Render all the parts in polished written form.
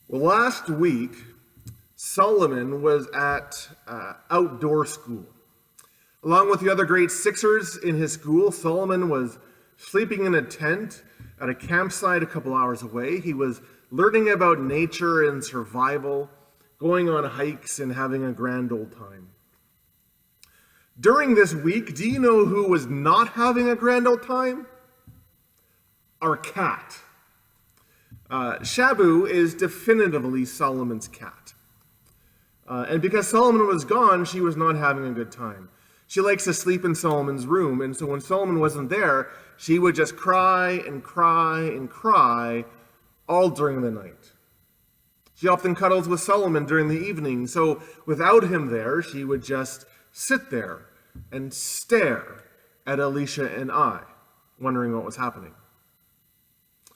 Well, last week, Solomon was at outdoor school. Along with the other great Sixers in his school, Solomon was sleeping in a tent at a campsite a couple hours away. He was learning about nature and survival, going on hikes and having a grand old time. During this week, do you know who was not having a grand old time? Our cat. Shabu is definitively Solomon's cat. And because Solomon was gone, she was not having a good time. She likes to sleep in Solomon's room, and so when Solomon wasn't there, she would just cry and cry and cry all during the night. She often cuddles with Solomon during the evening, so without him there, she would just sit there and stare at Alicia and I, wondering what was happening.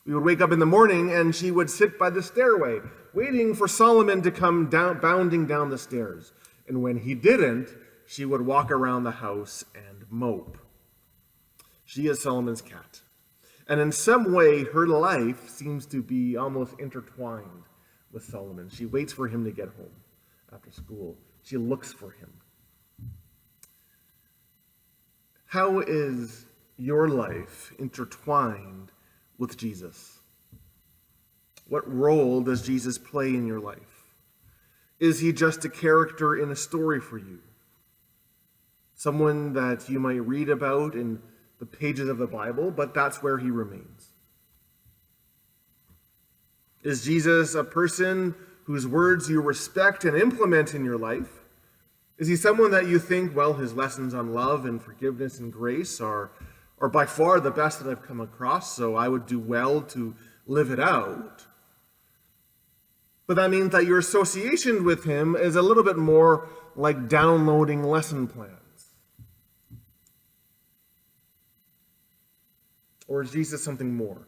We would wake up in the morning and she would sit by the stairway, waiting for Solomon to come down, bounding down the stairs. And when he didn't, she would walk around the house and mope. She is Solomon's cat. And in some way, her life seems to be almost intertwined with Solomon. She waits for him to get home after school. She looks for him. How is your life intertwined with Jesus? What role does Jesus play in your life? Is he just a character in a story for you? Someone that you might read about in the pages of the Bible, but that's where he remains. Is Jesus a person whose words you respect and implement in your life? Is he someone that you think, well, his lessons on love and forgiveness and grace are by far the best that I've come across, so I would do well to live it out? But that means that your association with him is a little bit more like downloading lesson plans. Or is Jesus something more?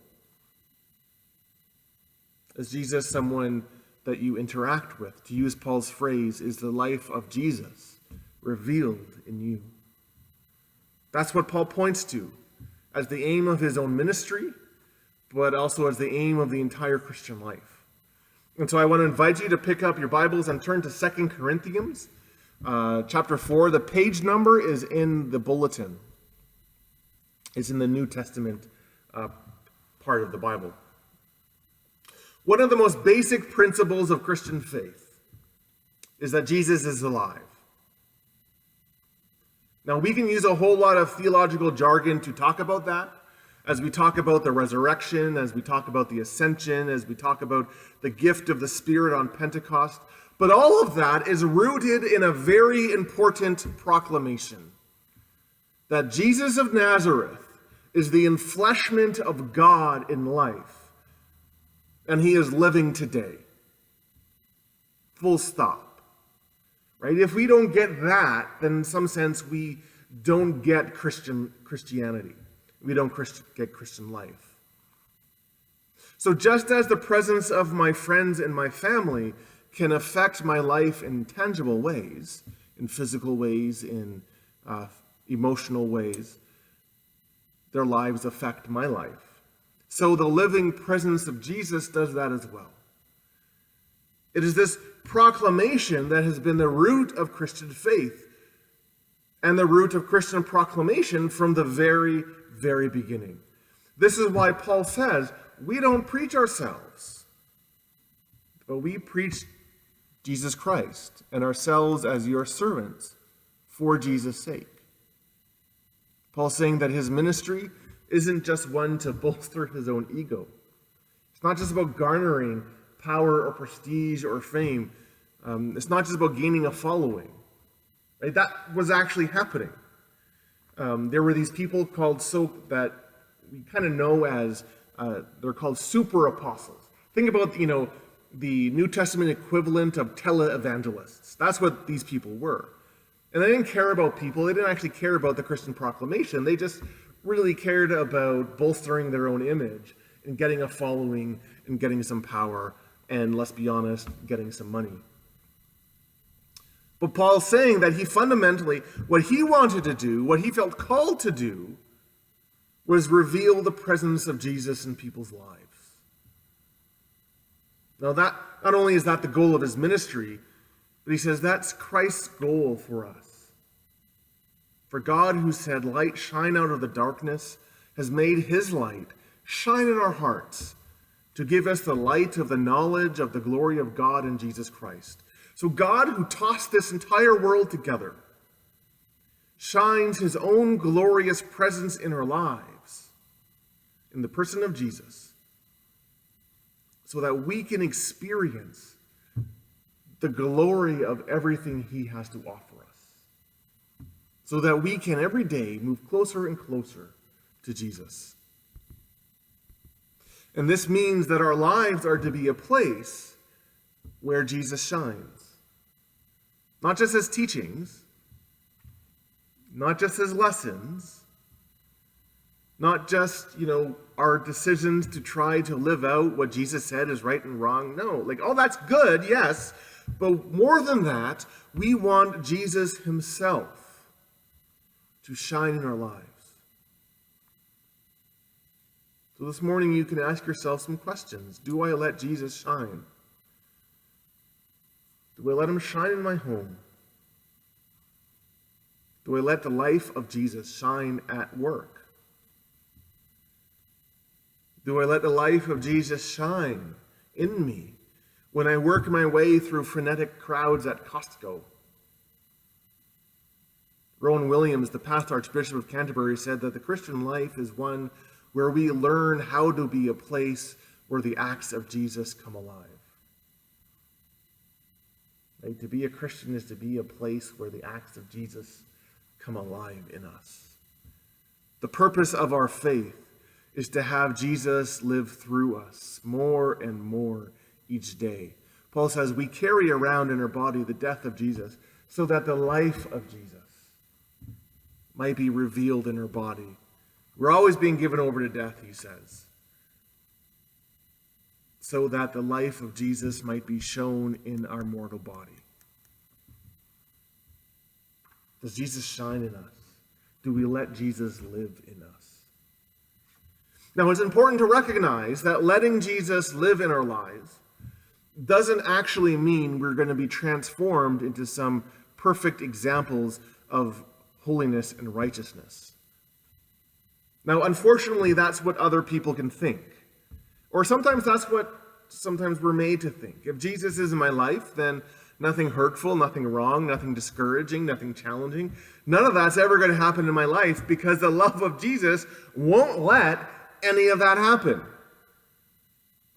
Is Jesus someone that you interact with? To use Paul's phrase, is the life of Jesus revealed in you? That's what Paul points to as the aim of his own ministry, but also as the aim of the entire Christian life. And so I want to invite you to pick up your Bibles and turn to 2 Corinthians chapter 4. The page number is in the bulletin. It's in the New Testament part of the Bible. One of the most basic principles of Christian faith is that Jesus is alive. Now, we can use a whole lot of theological jargon to talk about that, as we talk about the resurrection, as we talk about the ascension, as we talk about the gift of the Spirit on Pentecost. But all of that is rooted in a very important proclamation, that Jesus of Nazareth is the enfleshment of God in life, and he is living today. Full stop. Right? If we don't get that, then in some sense we don't get Christianity. We don't get Christian life. So just as the presence of my friends and my family can affect my life in tangible ways, in physical ways, in emotional ways, their lives affect my life. So the living presence of Jesus does that as well. It is this proclamation that has been the root of Christian faith and the root of Christian proclamation from the very, very beginning. This is why Paul says, we don't preach ourselves, but we preach Jesus Christ and ourselves as your servants for Jesus' sake. Paul's saying that his ministry isn't just one to bolster his own ego. It's not just about garnering power or prestige or fame. It's not just about gaining a following. Right? That was actually happening. There were these people that we kind of know as, they're called super apostles. Think about, the New Testament equivalent of televangelists. That's what these people were. And they didn't care about people. They didn't actually care about the Christian proclamation. They just really cared about bolstering their own image and getting a following and getting some power and, let's be honest, getting some money. But Paul's saying that he fundamentally, what he wanted to do, what he felt called to do, was reveal the presence of Jesus in people's lives. Now that not only is that the goal of his ministry, but he says that's Christ's goal for us. For God, who said, "Light shine out of the darkness," has made his light shine in our hearts to give us the light of the knowledge of the glory of God in Jesus Christ. So God, who tossed this entire world together, shines his own glorious presence in our lives, in the person of Jesus, so that we can experience the glory of everything he has to offer us, so that we can every day move closer and closer to Jesus. And this means that our lives are to be a place where Jesus shines. Not just as teachings, not just as lessons, not just, our decisions to try to live out what Jesus said is right and wrong. No, all that's good, yes. But more than that, we want Jesus himself to shine in our lives. So this morning you can ask yourself some questions. Do I let Jesus shine? Do I let him shine in my home? Do I let the life of Jesus shine at work? Do I let the life of Jesus shine in me when I work my way through frenetic crowds at Costco? Rowan Williams, the past Archbishop of Canterbury, said that the Christian life is one where we learn how to be a place where the acts of Jesus come alive. Right? To be a Christian is to be a place where the acts of Jesus come alive in us. The purpose of our faith is to have Jesus live through us more and more each day. Paul says we carry around in our body the death of Jesus so that the life of Jesus might be revealed in our body. We're always being given over to death, he says, so that the life of Jesus might be shown in our mortal body. Does Jesus shine in us? Do we let Jesus live in us? Now, it's important to recognize that letting Jesus live in our lives doesn't actually mean we're going to be transformed into some perfect examples of holiness and righteousness. Now, unfortunately, that's what other people can think. Or sometimes that's what we're made to think. If Jesus is in my life, then nothing hurtful, nothing wrong, nothing discouraging, nothing challenging. None of that's ever going to happen in my life because the love of Jesus won't let any of that happen.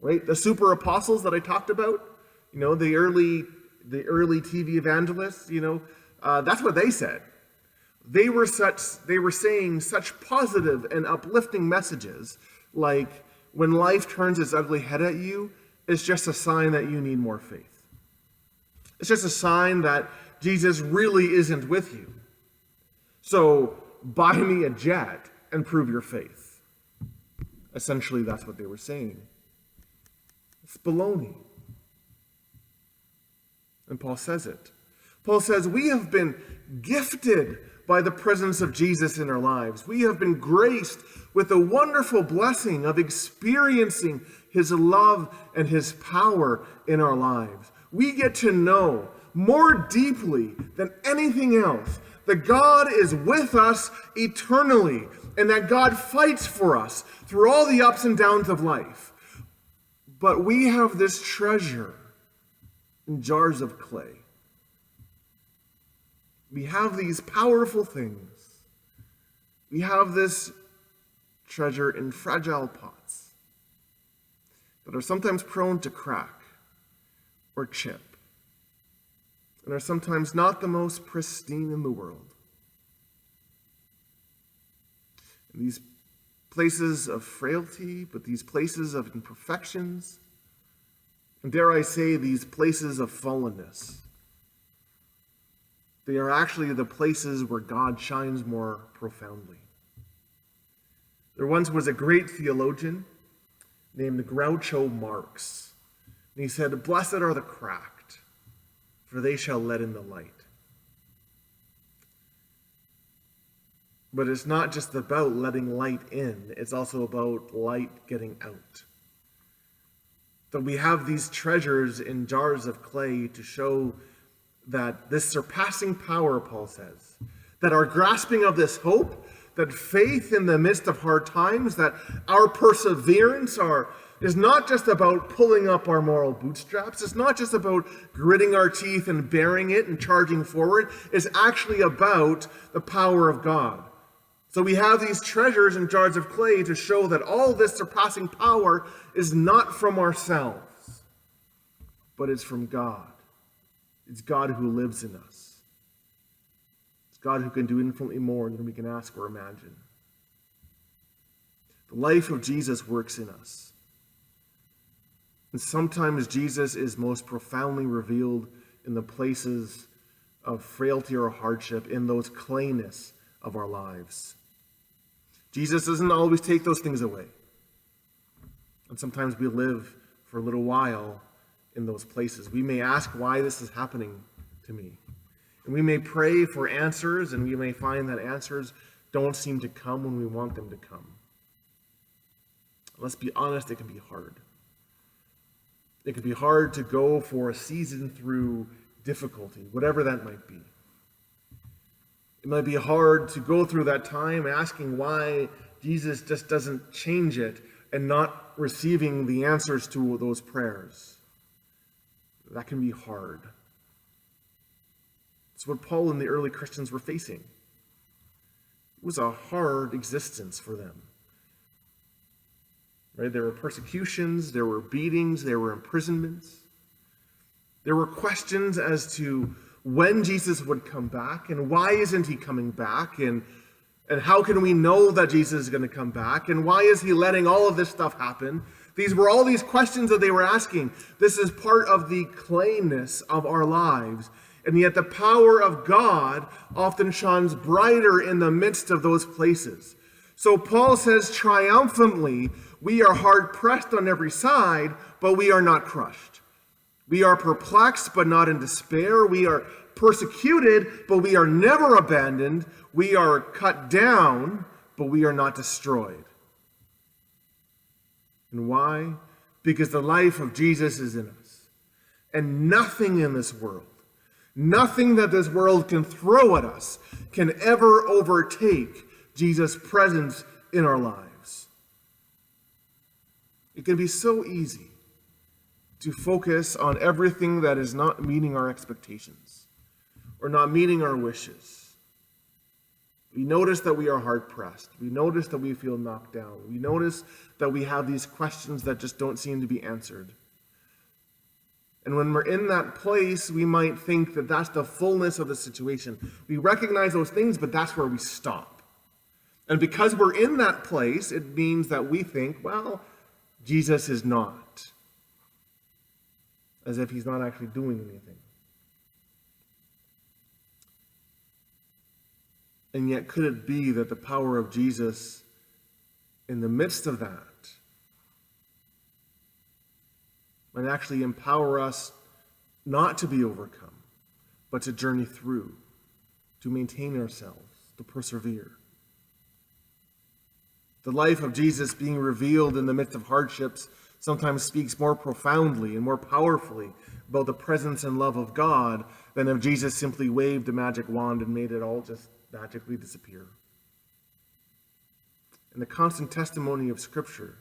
Right? The super apostles that I talked about, the early TV evangelists, that's what they said. They were saying such positive and uplifting messages, like when life turns its ugly head at you, it's just a sign that you need more faith. It's just a sign that Jesus really isn't with you. So buy me a jet and prove your faith. Essentially, that's what they were saying. It's baloney. And Paul says it. Paul says, we have been gifted by the presence of Jesus in our lives. We have been graced with the wonderful blessing of experiencing his love and his power in our lives. We get to know more deeply than anything else that God is with us eternally and that God fights for us through all the ups and downs of life. But we have this treasure in jars of clay. We have these powerful things. We have this treasure in fragile pots that are sometimes prone to crack or chip and are sometimes not the most pristine in the world. And these places of frailty, but these places of imperfections, and dare I say, these places of fallenness, they are actually the places where God shines more profoundly. There once was a great theologian named Groucho Marx. And he said, "Blessed are the cracked, for they shall let in the light." But it's not just about letting light in. It's also about light getting out. that we have these treasures in jars of clay to show that this surpassing power, Paul says, that our grasping of this hope, that faith in the midst of hard times, that our perseverance is not just about pulling up our moral bootstraps. It's not just about gritting our teeth and bearing it and charging forward. It's actually about the power of God. So we have these treasures in jars of clay to show that all this surpassing power is not from ourselves, but it's from God. It's God who lives in us. It's God who can do infinitely more than we can ask or imagine. The life of Jesus works in us. And sometimes Jesus is most profoundly revealed in the places of frailty or hardship, in those clayness of our lives. Jesus doesn't always take those things away. And sometimes we live for a little while in those places. We may ask why this is happening to me. And we may pray for answers, and we may find that answers don't seem to come when we want them to come. Let's be honest, it can be hard. It can be hard to go for a season through difficulty, whatever that might be. It might be hard to go through that time asking why Jesus just doesn't change it and not receiving the answers to those prayers. That can be hard. It's what Paul and the early Christians were facing. It was a hard existence for them. Right? There were persecutions, there were beatings, there were imprisonments. There were questions as to when Jesus would come back and why isn't he coming back, and how can we know that Jesus is going to come back, and why is he letting all of this stuff happen? These were all these questions that they were asking. This is part of the clayness of our lives. And yet the power of God often shines brighter in the midst of those places. So Paul says triumphantly, we are hard pressed on every side, but we are not crushed. We are perplexed, but not in despair. We are persecuted, but we are never abandoned. We are cut down, but we are not destroyed. And why? Because the life of Jesus is in us. And nothing in this world, nothing that this world can throw at us, can ever overtake Jesus' presence in our lives. It can be so easy to focus on everything that is not meeting our expectations or not meeting our wishes. We notice that we are hard-pressed. We notice that we feel knocked down. We notice that we have these questions that just don't seem to be answered. And when we're in that place, we might think that that's the fullness of the situation. We recognize those things, but that's where we stop. And because we're in that place, it means that we think, well, Jesus is not. As if he's not actually doing anything. And yet, could it be that the power of Jesus in the midst of that might actually empower us not to be overcome, but to journey through, to maintain ourselves, to persevere? The life of Jesus being revealed in the midst of hardships sometimes speaks more profoundly and more powerfully about the presence and love of God than if Jesus simply waved a magic wand and made it all just magically disappear. And the constant testimony of Scripture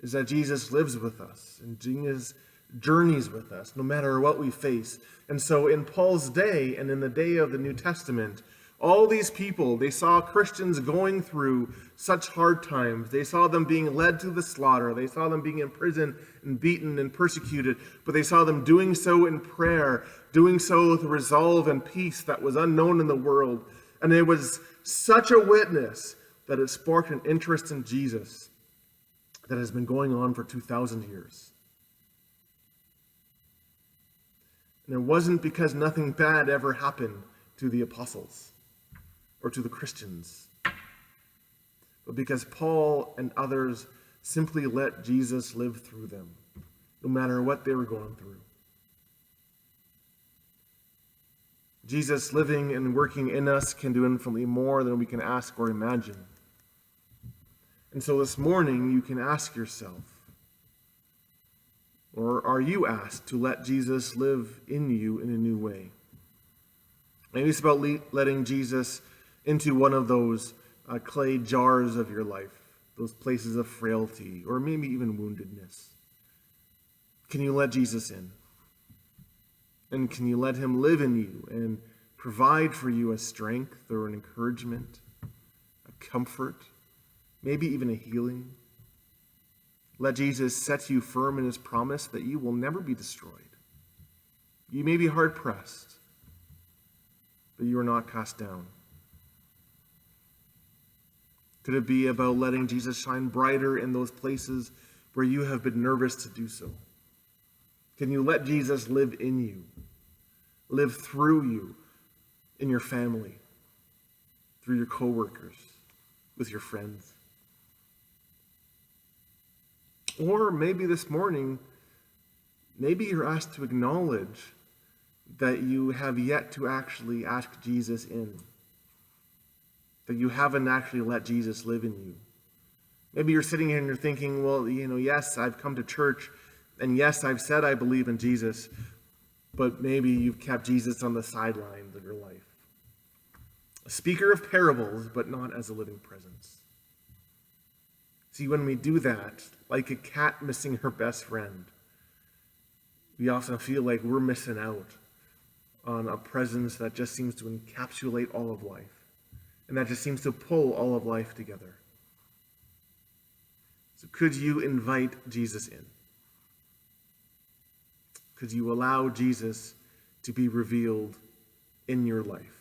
is that Jesus lives with us and Jesus journeys with us no matter what we face. And so in Paul's day and in the day of the New Testament, all these people, they saw Christians going through such hard times. They saw them being led to the slaughter. They saw them being imprisoned and beaten and persecuted. But they saw them doing so in prayer, doing so with resolve and peace that was unknown in the world. And it was such a witness that it sparked an interest in Jesus that has been going on for 2,000 years. And it wasn't because nothing bad ever happened to the apostles or to the Christians, but because Paul and others simply let Jesus live through them, no matter what they were going through. Jesus living and working in us can do infinitely more than we can ask or imagine. And so this morning, you can ask yourself, Or are you asked to let Jesus live in you in a new way? Maybe it's about letting Jesus into one of those clay jars of your life, those places of frailty, or maybe even woundedness. Can you let Jesus in? And can you let him live in you and provide for you a strength or an encouragement, a comfort, maybe even a healing? Let Jesus set you firm in his promise that you will never be destroyed. You may be hard-pressed, but you are not cast down. Could it be about letting Jesus shine brighter in those places where you have been nervous to do so? Can you let Jesus live in you, live through you, in your family, through your coworkers, with your friends? Or maybe this morning, maybe you're asked to acknowledge that you have yet to actually ask Jesus in, that you haven't actually let Jesus live in you. Maybe you're sitting here and you're thinking, well, yes, I've come to church, and yes, I've said I believe in Jesus, but maybe you've kept Jesus on the sidelines of your life. A speaker of parables, but not as a living presence. See, when we do that, like a cat missing her best friend, we often feel like we're missing out on a presence that just seems to encapsulate all of life, and that just seems to pull all of life together. So could you invite Jesus in? Could you allow Jesus to be revealed in your life?